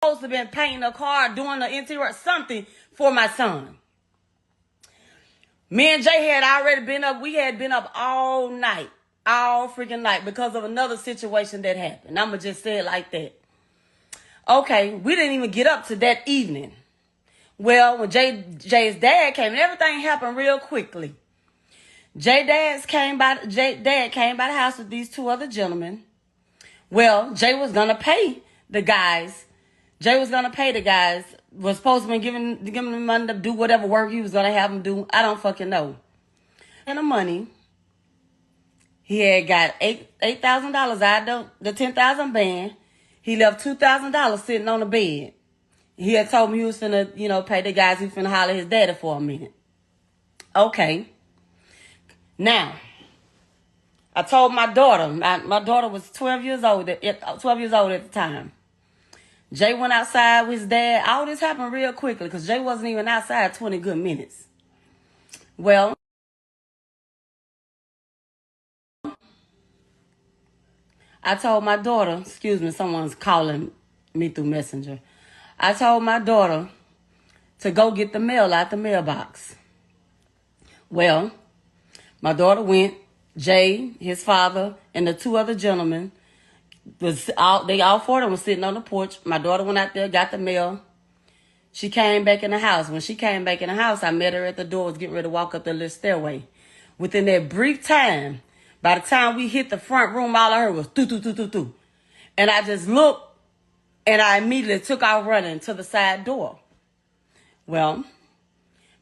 supposed to have been painting a car, doing the interior, something for my son. Me and Jay had already been up. We had been up all night, all freaking night, because of another situation that happened. I'm going to just say it like that. Okay, we didn't even get up to that evening. Well, when Jay's dad came, and everything happened real quickly. Jay's dad came by the house with these two other gentlemen. Well, Jay was going to pay the guys. Was supposed to be giving them money to do whatever work he was going to have them do. I don't fucking know. And the money, he had got $8,000 out of the $10,000 band. He left $2,000 sitting on the bed. He had told me he was finna, pay the guys. He was finna holler at his daddy for a minute. Okay. Now, I told my daughter. My daughter was 12 years old at the time. Jay went outside with his dad. All this happened real quickly because Jay wasn't even outside 20 good minutes. Well, I told my daughter, excuse me, someone's calling me through Messenger. I told my daughter to go get the mail out the mailbox. Well, my daughter went. Jay, his father, and the two other gentlemen, all four of them was sitting on the porch. My daughter went out there, got the mail. She came back in the house. When she came back in the house, I met her at the door, was getting ready to walk up the little stairway. Within that brief time, by the time we hit the front room, all I heard was doo-doo-doo-doo-doo. And I just looked, and I immediately took off running to the side door. Well,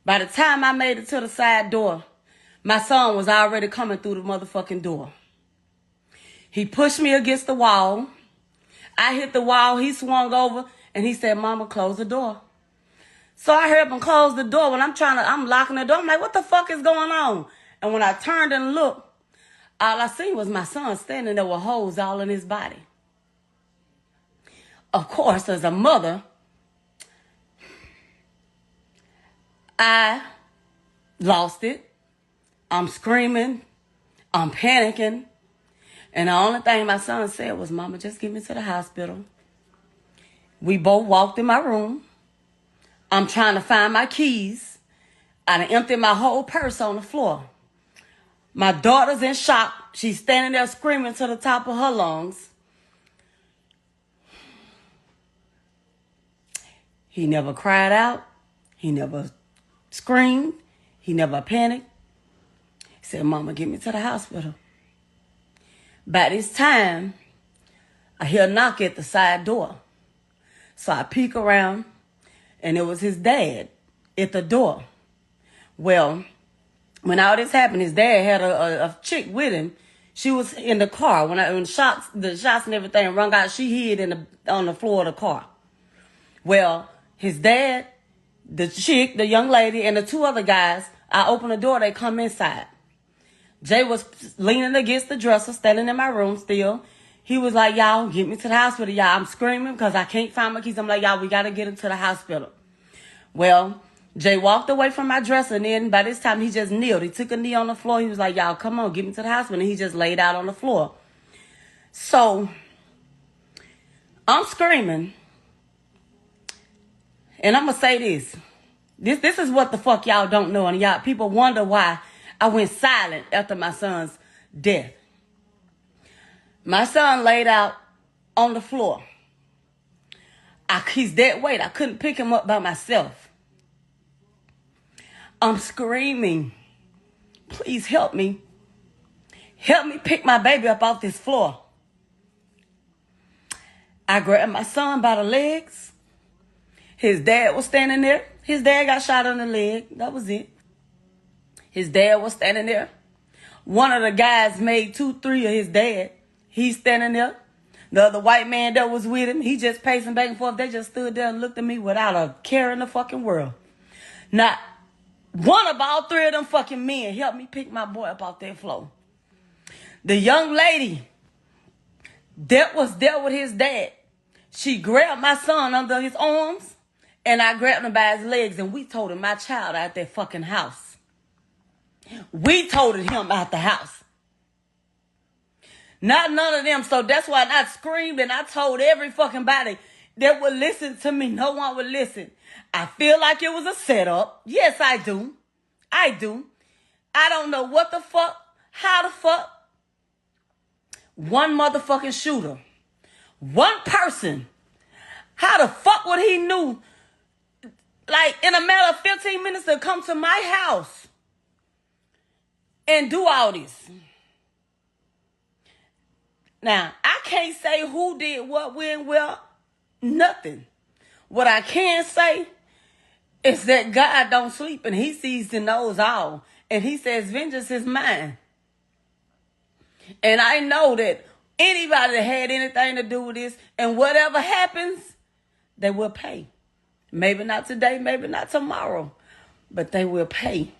by the time I made it to the side door, my son was already coming through the motherfucking door. He pushed me against the wall. I hit the wall. He swung over, and he said, "Mama, close the door." So I heard him close the door. When I'm locking the door. I'm like, what the fuck is going on? And when I turned and looked, all I seen was my son standing there with holes all in his body. Of course, as a mother, I lost it. I'm screaming. I'm panicking. And the only thing my son said was, "Mama, just get me to the hospital." We both walked in my room. I'm trying to find my keys. I done emptied my whole purse on the floor. My daughter's in shock. She's standing there screaming to the top of her lungs. He never cried out. He never screamed. He never panicked. He said, "Mama, get me to the hospital." By this time, I hear a knock at the side door. So I peek around, and it was his dad at the door. Well, when all this happened, his dad had a chick with him. She was in the car. When the shots and everything rung out, she hid on the floor of the car. Well, his dad, the chick, the young lady, and the two other guys, I open the door, they come inside. Jay was leaning against the dresser, standing in my room still. He was like, "Y'all, get me to the hospital, y'all." I'm screaming because I can't find my keys. I'm like, "Y'all, we got to get him to the hospital." Well, Jay walked away from my dresser, and then by this time, he just kneeled. He took a knee on the floor. He was like, "Y'all, come on, get me to the hospital." And he just laid out on the floor. So, I'm screaming. And I'm going to say this. This is what the fuck y'all don't know. And y'all, people wonder why I went silent after my son's death. My son laid out on the floor. He's dead weight. I couldn't pick him up by myself. I'm screaming, "Please help me. Help me pick my baby up off this floor." I grabbed my son by the legs. His dad was standing there. His dad got shot in the leg. That was it. His dad was standing there. One of the guys made 2-3 of his dad. He's standing there. The other white man that was with him, he just pacing back and forth. They just stood there and looked at me without a care in the fucking world. Not one of all three of them fucking men helped me pick my boy up off that floor. The young lady that was there with his dad, she grabbed my son under his arms, and I grabbed him by his legs, and we toted my child out that fucking house. We toted him out the house. Not none of them. So that's why I screamed and I told every fucking body that would listen to me. No one would listen. I feel like it was a setup. Yes, I do. I do. I don't know what the fuck, how the fuck. One motherfucking shooter. One person. How the fuck would he knew, like, in a matter of 15 minutes to come to my house and do all this? Now, I can't say who did what, when, where, nothing. What I can say is that God don't sleep and he sees and knows all. And he says, vengeance is mine. And I know that anybody that had anything to do with this and whatever happens, they will pay. Maybe not today, maybe not tomorrow, but they will pay.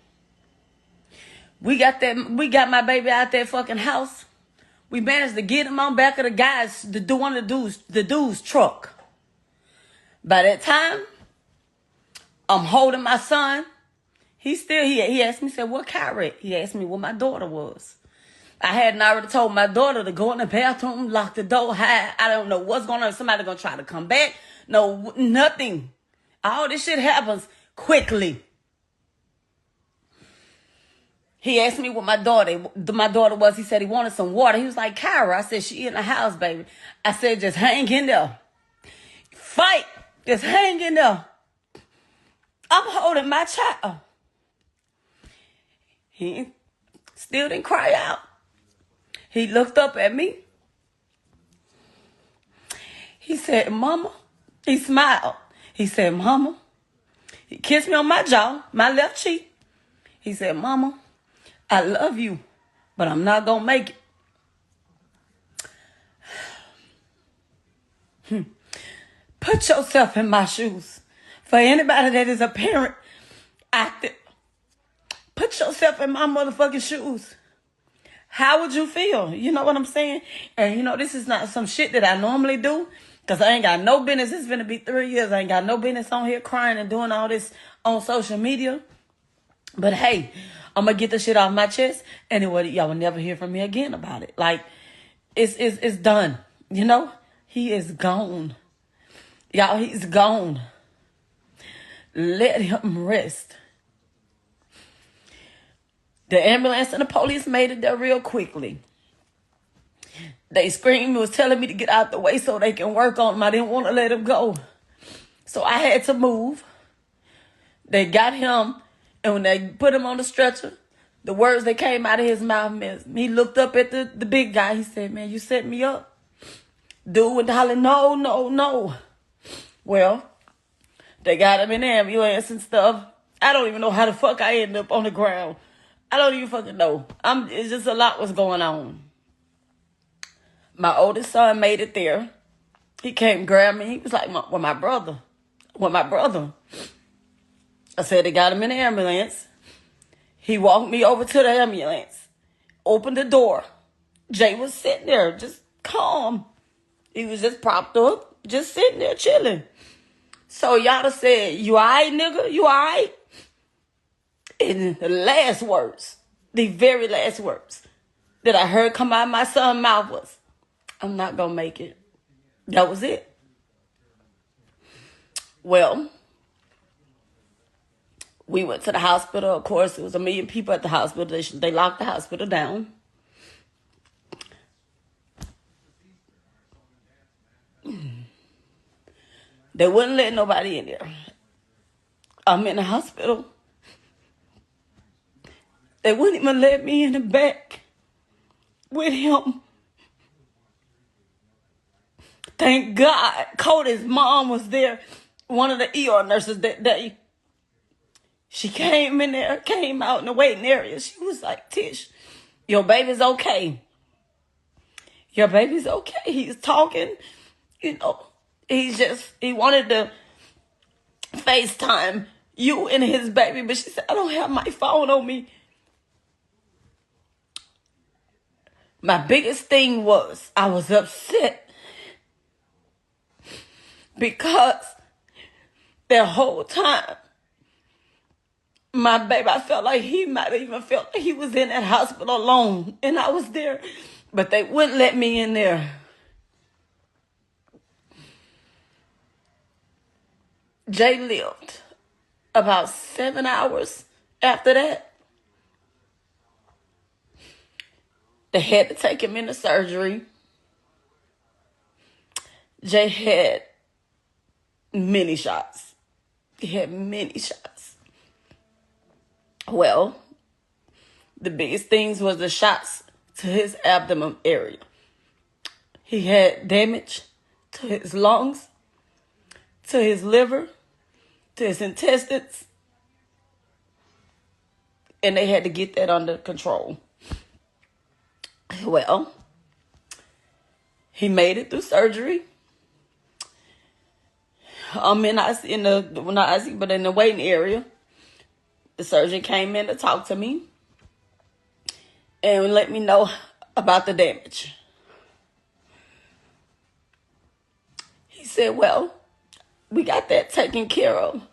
We got my baby out that fucking house. We managed to get him on back of one of the dude's truck. By that time, I'm holding my son. He asked me, said, what car it? He asked me what my daughter was. I hadn't already told my daughter to go in the bathroom, lock the door, hide. I don't know what's going on. Somebody going to try to come back. No, nothing. All this shit happens quickly. He asked me what my daughter was. He said he wanted some water. He was like, Kyra. I said, she in the house, baby. I said, just hang in there. Fight. Just hang in there. I'm holding my child. He still didn't cry out. He looked up at me. He said, Mama. He smiled. He said, Mama. He kissed me on my jaw, my left cheek. He said, Mama, I love you, but I'm not going to make it. Put yourself in my shoes. For anybody that is a parent out there, put yourself in my motherfucking shoes. How would you feel? You know what I'm saying? And this is not some shit that I normally do, because I ain't got no business. It's going to be 3 years. I ain't got no business on here crying and doing all this on social media. But hey, I'm going to get the shit off my chest. Anyway, y'all will never hear from me again about it. Like, it's done. He is gone. Y'all, he's gone. Let him rest. The ambulance and the police made it there real quickly. They screamed and was telling me to get out the way so they can work on him. I didn't want to let him go. So I had to move. They got him, and when they put him on the stretcher, the words that came out of his mouth, he looked up at the big guy. He said, man, you set me up. Dude went hollering, no, no, no. Well, they got him in the ambulance and stuff. I don't even know how the fuck I ended up on the ground. I don't even fucking know. It's just a lot was going on. My oldest son made it there. He came grab me. He was like, well, my brother. Well, my brother. I said they got him in the ambulance. He walked me over to the ambulance. Opened the door. Jay was sitting there, just calm. He was just propped up, just sitting there chilling. So y'all said, you all right, nigga? You all right? And the last words, the very last words that I heard come out of my son's mouth was, I'm not going to make it. That was it. Well, we went to the hospital. Of course, it was 1 million people at the hospital. They locked the hospital down. They wouldn't let nobody in there. I'm in the hospital. They wouldn't even let me in the back with him. Thank God Cody's mom was there, one of the ER nurses that day. She came in there, came out in the waiting area. She was like, Tish, your baby's okay. Your baby's okay. He's talking, he wanted to FaceTime you and his baby, but she said, I don't have my phone on me. My biggest thing was I was upset because that whole time, my baby, I felt like he might have even felt like he was in that hospital alone, and I was there, but they wouldn't let me in there. Jay lived about 7 hours after that. They had to take him into surgery. Jay had many shots. He had many shots. Well, the biggest things was the shots to his abdomen area. He had damage to his lungs, to his liver, to his intestines, and they had to get that under control. Well, he made it through surgery. I'm in the waiting area. The surgeon came in to talk to me and let me know about the damage. He said, well, we got that taken care of.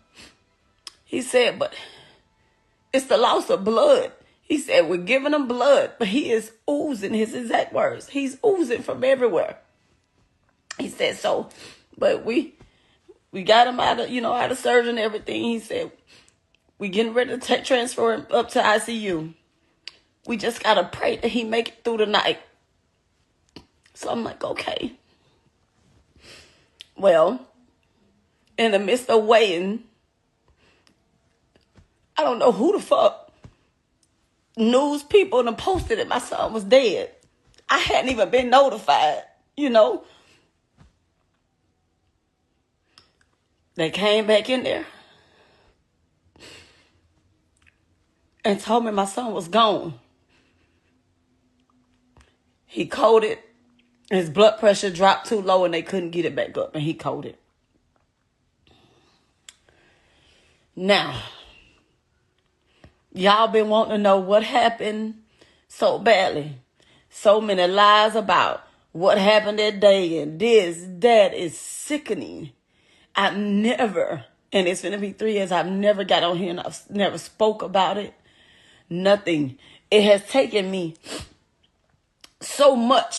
He said, but it's the loss of blood. He said, we're giving him blood, but he is oozing, his exact words. He's oozing from everywhere. He said, so, but we got him out of surgery and everything. He said, we getting ready to transfer him up to ICU. We just got to pray that he make it through the night. So I'm like, okay. Well, in the midst of waiting, I don't know who the fuck news people and posted that my son was dead. I hadn't even been notified, They came back in there and told me my son was gone. He coded. His blood pressure dropped too low and they couldn't get it back up, and he coded. Now, y'all been wanting to know what happened so badly. So many lies about what happened that day and this, that is sickening. I've never, and it's going to be 3 years, I've never got on here and I've never spoke about it. Nothing. It has taken me so much.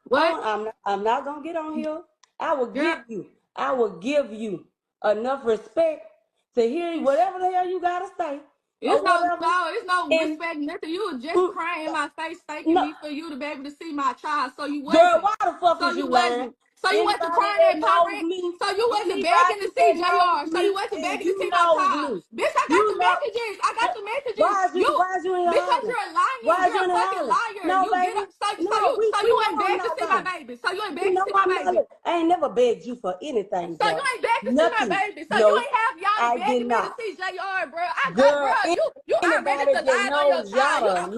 What? I'm not going to get on here. I will give you enough respect to hear whatever the hell you got to say. It's no respect, nothing. You was just crying in my face, thanking me for you to be able to see my child. So you wasn't. Girl, why the fuck is you lying? So you wasn't crying at my rent. So you wasn't begging to see JR. So you wasn't begging to see my child. Bitch, I got the messages. I got the messages. Why is you in here because you're a liar. You're a fucking liar. No, baby. So you ain't begged to see my baby. So you ain't begged to see my baby. I ain't never begged you for anything. So you ain't begged to see my baby. So you ain't have y'all begging me to see JR, bro. You already denied on your child.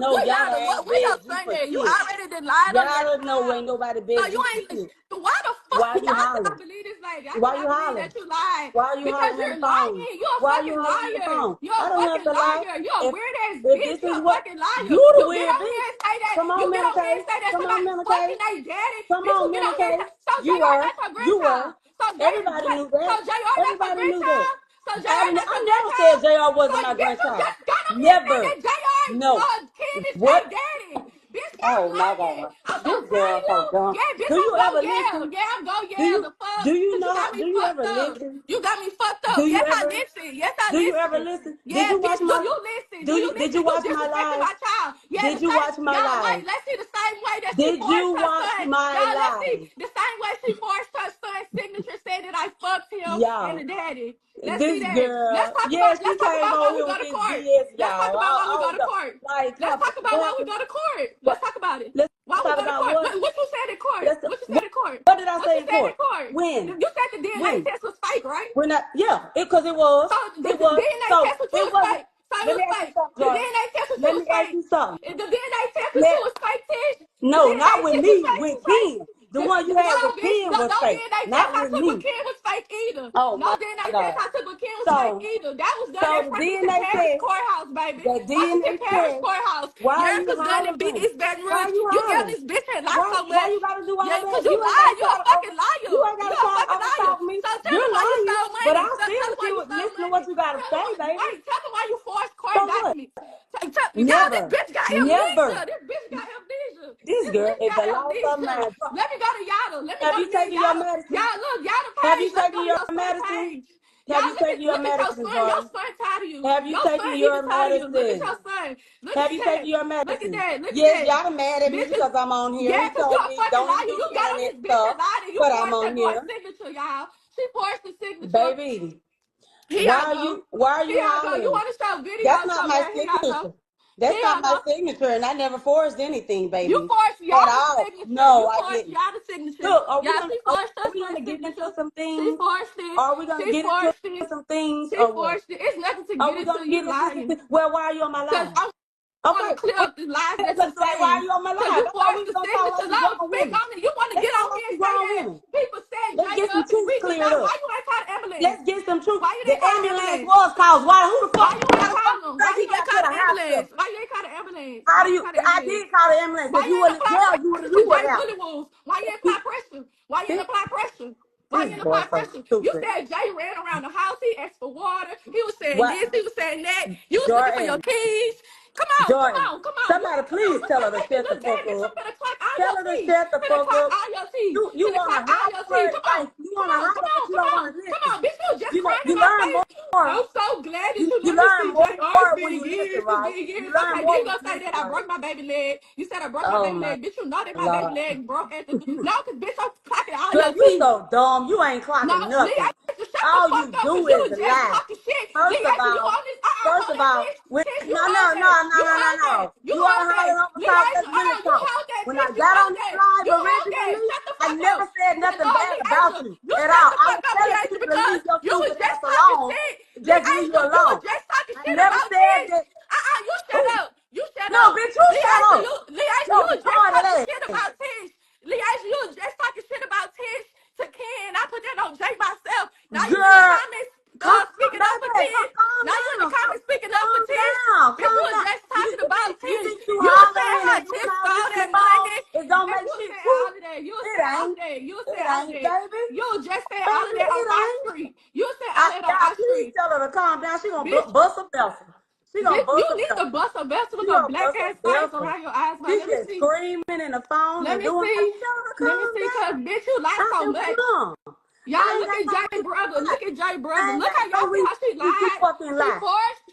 Where your son at? You already denied on your child. No, ain't nobody begging so you ain't. Why the fuck you hollering? I believe this lady. I believe that you lied. Why are you because you're lying. You're a fucking liar. You're a fucking liar. You're a weird ass bitch. You're a fucking liar. You the weird bitch. Come on, get on here and say that somebody fucking they daddy. Come on, get on here. So you JR, that's her grandchild. So everybody knew that. So JR, that's her grandchild. So JR, that's her never said JR wasn't my grandchild. Never. No. Kid is my daddy. Bitch, oh my God. I'm so proud of you. Yeah, bitch, do you ever listen? Yeah, I'm go yell. The fuck? Do you know? Do you ever listen? You got me fucked up. Yes, I listen. Yes, I listen. Do you ever listen? Yeah, bitch, do you listen? Did you watch my live? Did you watch my live? Let's see the same way that she forced her son. Let's see the same way she forced her son's signature said that I fucked him and the daddy. Let's see that. Let's talk about why we go to court. Let's talk about why we go to court. Let's talk about why we go to court. Let's talk about it. Why we go to court? What you said in court? What you said in court? What did I say in court? When? You said the DNA test was fake, right? Because it was. So the DNA test was fake. So it was fake. The DNA test was fake. Let me ask you something. The DNA test was fake, Tish. No, not with me. With Ken. The one you had with Ken was fake. Not with me. No DNA test I took with Ken was fake either. Oh, no DNA test I took with Ken was fake either. That was done at Ferguson Parish Courthouse, baby. The DNA test. Courthouse. Why are you done in East Baton Rouge. You yell this bitch and lie so much. Why you gotta do all that? Because you lie. You a fucking liar. You ain't gotta talk me. So tell me why you stole money. But I still listen to what you gotta say, baby. Wait, tell me why you forced court documents. Never. This bitch got amnesia. This bitch got amnesia. This girl is the lost of mind. Let me go to Yada. Have you taken your medicine? Y'all look, Yada page. Have you taken your medicine? Have you taken your medicine, Jordan? Your son tired of you. Have you taken your medicine? Look at your son. Have you taken your medicine? Look at that. Yes, y'all mad at me because I'm on here. Yeah, because you're a fucking liar. You got on this bitch and lied and you forced that boy's signature, y'all. She forced the signature. Baby. Why are you hollering? You want to show video? That's not my signature. That's not my signature, and I never forced anything, baby. You forced y'all the signature. No, I didn't. Y'all the signature. Look, are we gonna get into some things? She forced it. Are we gonna get into some things? She forced it. It's nothing to get into. You lying. Well, why are you on my live? I want to clear up the lies that you're saying. Why are you on my live? You forced the signature. You want to get on me and say that. People said let's get some truth cleared up. Why you ain't called the ambulance? Let's get some truth. Why you the ambulance was called. Why? Who the fuck? Why you ain't called them? Why you ain't called the ambulance? Why you ain't called the ambulance? How do you? I did call the ambulance. If you wasn't there, you would have. Why you apply pressure? Why you apply pressure? Why you apply pressure? You said Jay ran around the house. He asked for water. He was saying this. He was saying that. You was looking for your keys. Come on, Jordan, come on. Somebody please tell her to shut the fuck up. Tell her to shut the fuck up. You want to holler? You want to holler, but you don't want to listen. Come on, bitch, you just you learn more. I'm so glad that you learn more when you listen, right? You learn more. You gonna say that I broke my baby leg? You said I broke my baby leg, bitch. You know that my baby leg broke at the no, cause bitch, I'm clocking all your teeth. You so dumb. You ain't clocking nothing. All you do is lie. First of all, no. You want to holler on the top? Let's really talk. When I got on this live originally, I never said nothing bad about you at all. I was telling you to leave your stupid ass alone. Just leave you alone. I never said that. You shut up. You shut up. No, bitch, you shut up. You was just talking shit about Tish. Leasia, you was just talking shit about Tish to Ken. I put that on Jay myself. Now you in the comments speaking up for Tish. Now you in the comments speaking up for Tish. Bitch, you was just talking about Tish. You said how Tish all that money. It don't make shit all of that. You said all of that. You said all of that. You just said all of that on our street. You said all that on our street. Tell her to calm down. She gonna bust a vessel. You need to bust a vessel with a black ass face around your eyes. She's just screaming in the phone. Let me see. Cause bitch, you lie so much. Y'all look at Jay brother. Look at Jay brother. Look how y'all see how she lied.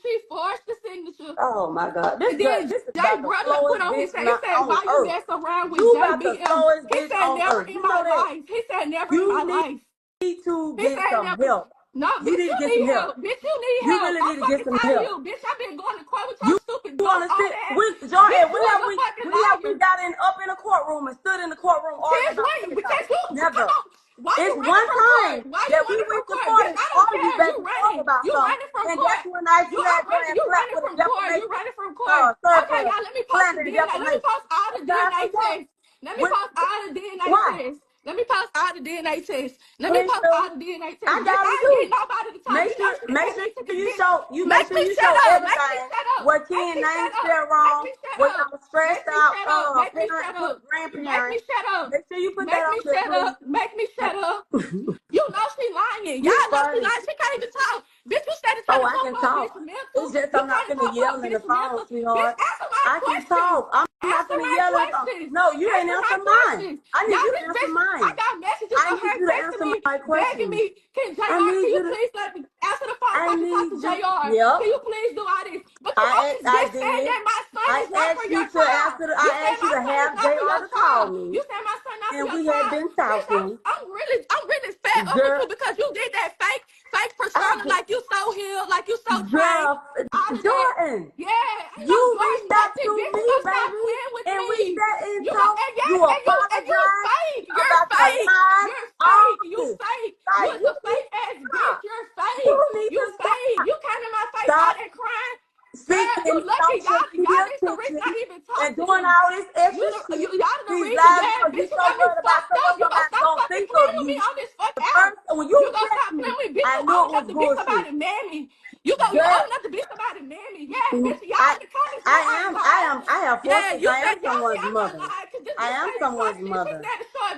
She forced the signature. Oh my God. This Jay brother put on his face. He said, "Why you mess around with JBM?" He said, "Never in my life." He said, "Never in my life." You need to get some help. No, bitch, you need help. Bitch, you need help. You really need to get some help. Bitch, I've been going to court with your stupid you want to sit with Jordan? We have got up in a courtroom and stood in the courtroom arguing. Never. It's one time that we went to court and argued back and forth about something. And that's when I slapped her and slapped with a defamation. You running from court. Okay, y'all, let me post the DNA. Let me post all the DNA tests. Let me post all the DNA tests. Let me post all the DNA tests. Let me post all the DNA tests. I ain't nobody to talk to. Make sure you show everything. What Ken name spelled wrong. What I was stressed out. Grandparents. Make sure you put that on the Make me shut up. You know she lying. Y'all know she lying. She can't even talk. Bitch, you said it's I can talk. It's just I'm not gonna yell in the phone, sweetheart. I can talk. I'm not gonna yell in the phone. No, you ain't answer mine. I need you to answer mine. I got messages on her texting me, begging me, can JR, can you please let me answer the phone so I can talk to JR? Can you please do all this? But you always just saying that my son is not for your child. I asked you to have JR to call me. You said my son not for your child. And we had been talking. I'm really fed up with you because you did that fake persona like you so healed, like you so trained. Jordan. Yeah. You reached out to me, baby. And we sat and talked. You apologized. You're fake. You fake. You're a fake ass bitch. You're fake. You fake. You came in my face all that crying. You lucky y'all need to reach not even talk and doing all this extra shit. Y'all the reason that bitch you got me fucked up. You gonna stop fucking playing with me on this fucking app. When you gonna stop playing with me, bitch. You old enough to be somebody mammy. You old enough to be somebody mammy. Yeah, bitch. Y'all in the comments. I have forces. I am someone's mother. I am someone's mother.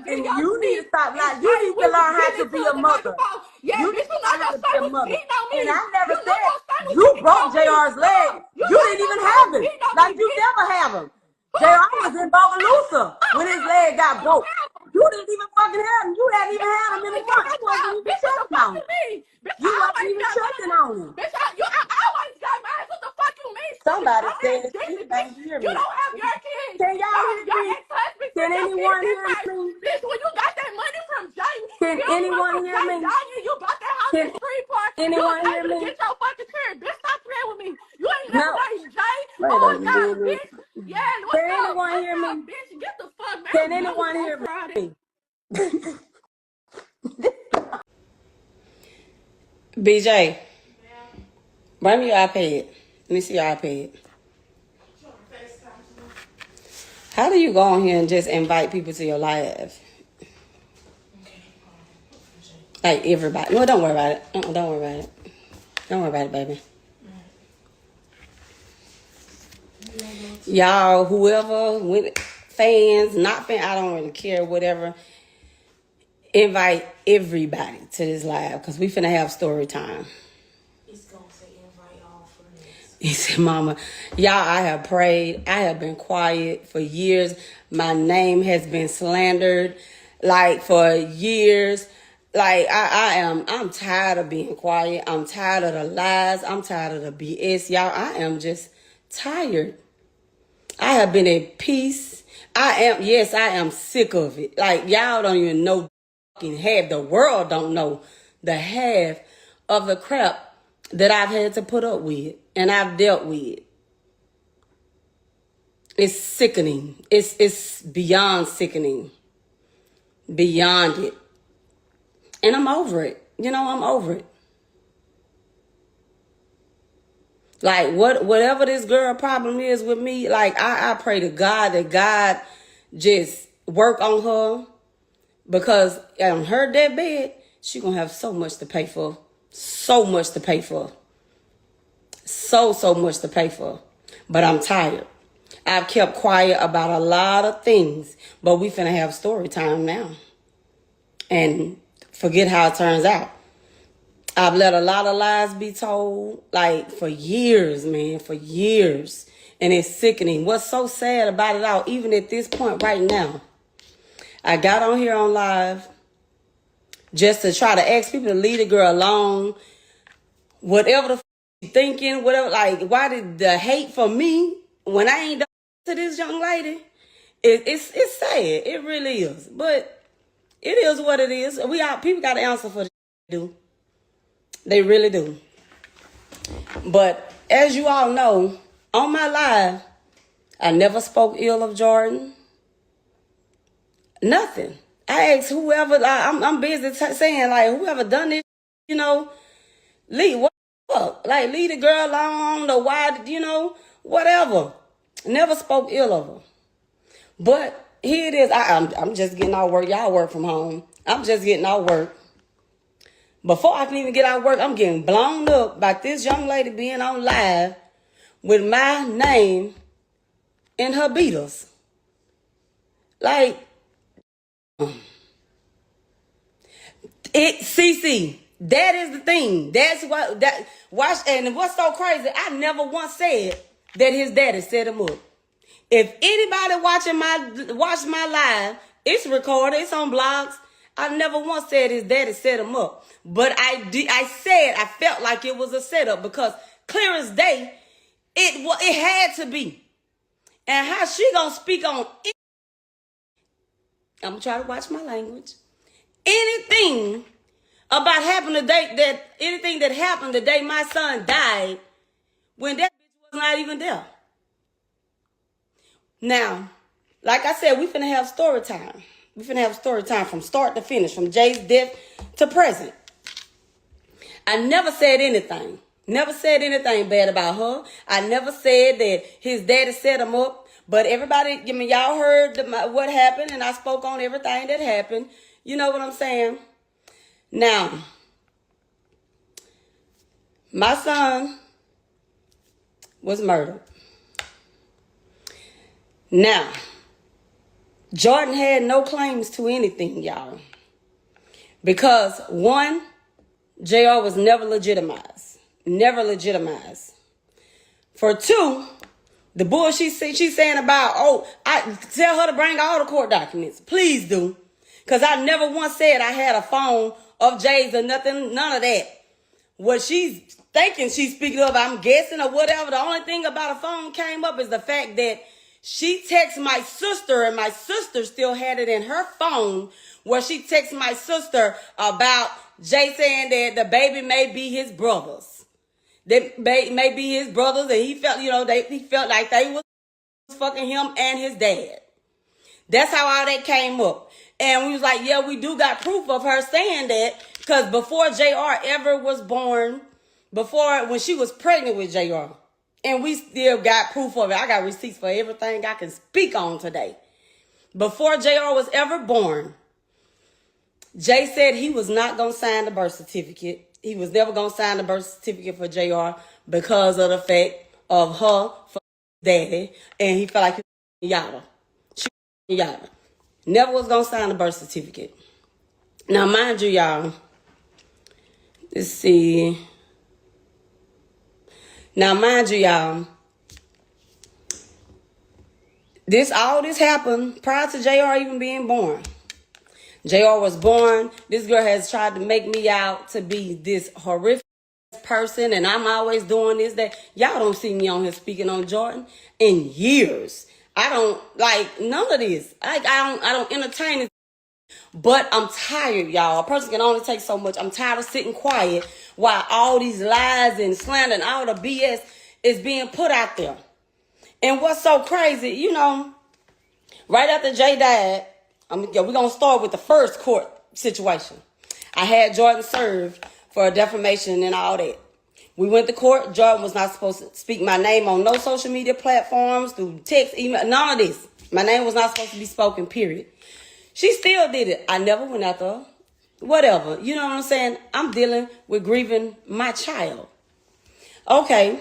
And you need to stop lying. You need to learn how to be a mother. You need to learn how to be a mother. And I never said you broke JR's leg. You didn't even have him. Like you never have him. JR was in Bogalusa when his leg got broke. You didn't even fucking have him. You hadn't even had him in the front. You wasn't even checking on him. You wasn't even checking on him. Bitch, I always got mine. What the fuck you mean? Somebody saying this, You don't have your kids. Can y'all hear your me? ex-husband Can sent your anyone kids hear first. me? Bitch, when you got that money from Jay, Can anyone hear me? You bought that house in Shreveport. You was Anyone hear able to me? get your fucking crib. Bitch, stop playing with me. You ain't never No. dated Jay. Wait Oh, a God, minute. bitch. Yeah, Can anyone hear me? bitch? Get the fuck, man. Can anyone hear me? BJ, bring me your iPad. Let me see your iPad. How do you go on here and just invite people to your live? Like everybody. Well, don't worry about it. Don't worry about it. Don't worry about it, baby. Y'all, whoever, fans, not fans, I don't really care, whatever. Invite everybody to this live because we finna have story time. He's gonna say invite all friends. He said, Mama, y'all, I have prayed. I have been quiet for years. My name has been slandered, like, for years. Like, I'm tired of being quiet. I'm tired of the lies. I'm tired of the BS. Y'all, I am just tired. I have been at peace. I am sick of it. Like, y'all don't even know half. The world don't know the half of the crap that I've had to put up with and I've dealt with. It's sickening. It's beyond sickening. Beyond it. And I'm over it. You know, I'm over it. Like, whatever this girl problem is with me, like, I pray to God that God just work on her. Because on her deathbed, she gonna have so much to pay for. So much to pay for. So much to pay for. But I'm tired. I've kept quiet about a lot of things. But we finna have story time now. And forget how it turns out. I've let a lot of lies be told, like, for years, man, for years. And it's sickening. What's so sad about it all, even at this point right now, I got on here on live just to try to ask people to leave the girl alone. Whatever the you thinking, whatever, like, why did the hate for me when I ain't done to this young lady? It's sad. It really is. But it is what it is. People got to answer for the they do. They really do. But as you all know, on my live, I never spoke ill of Jordan. Nothing. I asked whoever, I'm busy saying, like, whoever done this, you know, leave, what the fuck? Like, leave the girl alone, or why, you know, whatever. Never spoke ill of her. But here it is. I'm just getting out work. Y'all work from home. I'm just getting out work. Before I can even get out work, I'm getting blown up by this young lady being on live with my name in her beaters. Like, CC, that is the thing. That's what and what's so crazy, I never once said that his daddy set him up. If anybody watch my live, it's recorded, it's on blogs. I never once said his daddy set him up. But I felt like it was a setup because clear as day, it had to be. And how she gonna speak on it? I'm gonna try to watch my language. Anything about anything that happened the day my son died, when that bitch was not even there. Now, like I said, we finna have story time. We finna have story time from start to finish, from Jay's death to present. I never said anything. Never said anything bad about her. I never said that his daddy set him up. But everybody, y'all heard what happened, and I spoke on everything that happened. You know what I'm saying? Now, my son was murdered. Now, Jordan had no claims to anything, y'all. Because, one, JR was never legitimized. Never legitimized. For two, the bullshit she's saying about, I tell her to bring all the court documents. Please do. Because I never once said I had a phone of Jay's or nothing, none of that. what she's thinking she's speaking of, I'm guessing, or whatever. The only thing about a phone came up is the fact that she texted my sister, and my sister still had it in her phone, where she texted my sister about Jay saying that the baby may be his brothers. That may be his brothers, and he felt, he felt like they was fucking him and his dad. That's how all that came up. And we was like, yeah, we do got proof of her saying that, because before JR ever was born, when she was pregnant with JR, and we still got proof of it. I got receipts for everything I can speak on today. Before JR was ever born, Jay said he was not going to sign the birth certificate. He was never going to sign the birth certificate for JR because of the fact of her daddy. And he felt like he was yada. She was yada. Never was going to sign the birth certificate. Now, mind you, y'all. Let's see. Now, mind you, y'all. All this happened prior to JR even being born. JR was born. This girl has tried to make me out to be this horrific person, and I'm always doing this, that. Y'all don't see me on here speaking on Jordan in years. I don't like none of this. I don't entertain it. But I'm tired, y'all. A person can only take so much. I'm tired of sitting quiet while all these lies and slander and all the BS is being put out there. And what's so crazy, right after Jay died, we're going to start with the first court situation. I had Jordan served for defamation and all that. We went to court. Jordan was not supposed to speak my name on no social media platforms, through text, email, none of this. My name was not supposed to be spoken, period. She still did it. I never went after her. Whatever. You know what I'm saying? I'm dealing with grieving my child. Okay.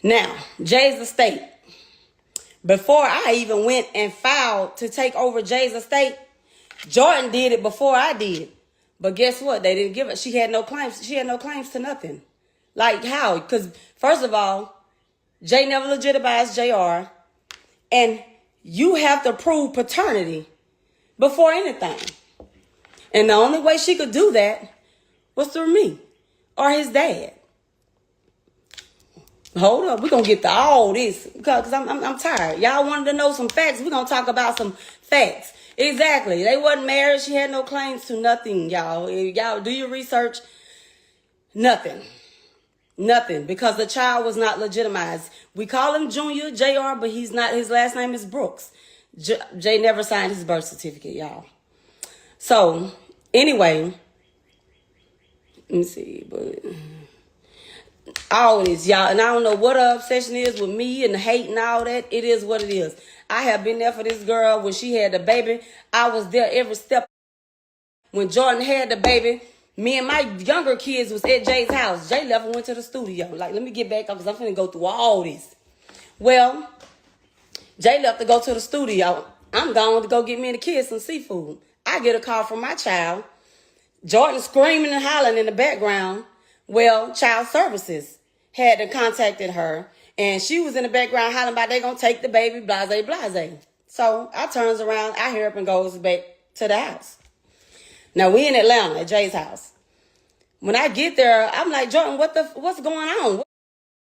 Now, Jay's estate. Before I even went and filed to take over Jay's estate, Jordan did it before I did. But guess what? They didn't give it. She had no claims. She had no claims to nothing. Like how? Because first of all, Jay never legitimized JR. And you have to prove paternity before anything. And the only way she could do that was through me or his dad. Hold up, we're going to get to all this because I'm tired. Y'all wanted to know some facts. We're going to talk about some facts. Exactly. They wasn't married. She had no claims to nothing, y'all. Y'all do your research. Nothing. Nothing. Because the child was not legitimized. We call him Junior, JR, but he's not. His last name is Brooks. Jay never signed his birth certificate, y'all. So, anyway. Let me see, but all this, y'all, and I don't know what her obsession is with me and the hate and all that. It is what it is. I have been there for this girl when she had the baby. I was there every step. When Jordan had the baby, me and my younger kids was at Jay's house. Jay left and went to the studio. Like, let me get back up because I'm finna go through all this. Well, Jay left to go to the studio. I'm going to go get me and the kids some seafood. I get a call from my child. Jordan screaming and hollering in the background. Well, child services had contacted her, and she was in the background hollering about they gonna take the baby, blase, blase. So I turns around, I hear up and goes back to the house. Now we in Atlanta at Jay's house. When I get there, I'm like, Jordan, what's going on? What's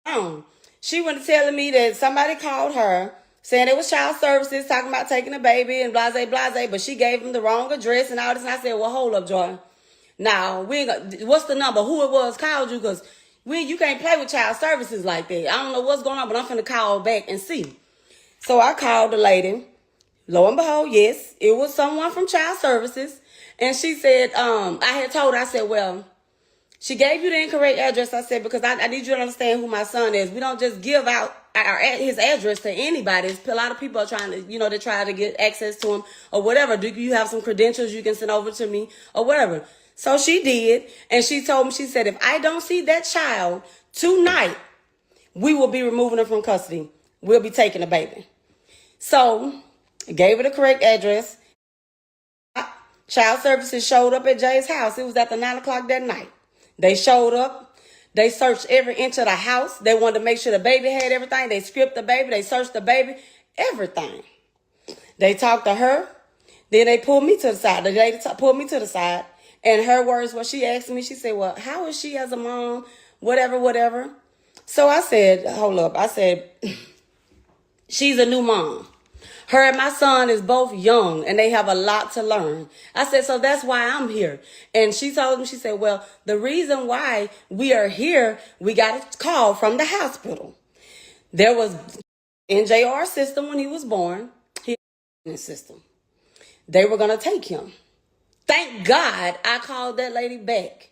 going on? She went telling me that somebody called her saying it was child services talking about taking the baby and blase, blase, but she gave them the wrong address and all this. And I said, well, hold up, Jordan. Now, what's the number? Who it was called you? Because you can't play with child services like that. I don't know what's going on, but I'm finna call back and see. So I called the lady. Lo and behold, yes, it was someone from child services. And she said, I had told her, I said, well, she gave you the incorrect address. I said, because I need you to understand who my son is. We don't just give out his address to anybody. A lot of people are trying to, they try to get access to him or whatever. Do you have some credentials you can send over to me or whatever? So she did, and she told me, she said, if I don't see that child tonight, we will be removing her from custody. We'll be taking the baby. So I gave her the correct address. Child services showed up at Jay's house. It was after 9 o'clock that night. They showed up. They searched every inch of the house. They wanted to make sure the baby had everything. They stripped the baby. They searched the baby. Everything. They talked to her. Then they pulled me to the side. The lady pulled me to the side. And her words were, she asked me, she said, well, how is she as a mom? Whatever, whatever. So I said, hold up. I said, she's a new mom. Her and my son is both young and they have a lot to learn. I said, so that's why I'm here. And she told me, she said, well, the reason why we are here, we got a call from the hospital. There was in JR's system when he was born, he was system. They were going to take him. Thank God I called that lady back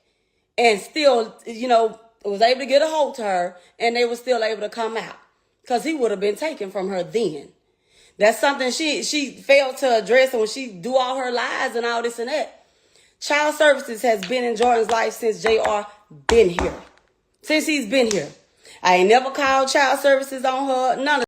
and still, was able to get a hold to her and they were still able to come out because he would have been taken from her then. That's something she failed to address when she do all her lies and all this and that. Child Services has been in Jordan's life since JR been here. Since he's been here. I ain't never called Child Services on her, none of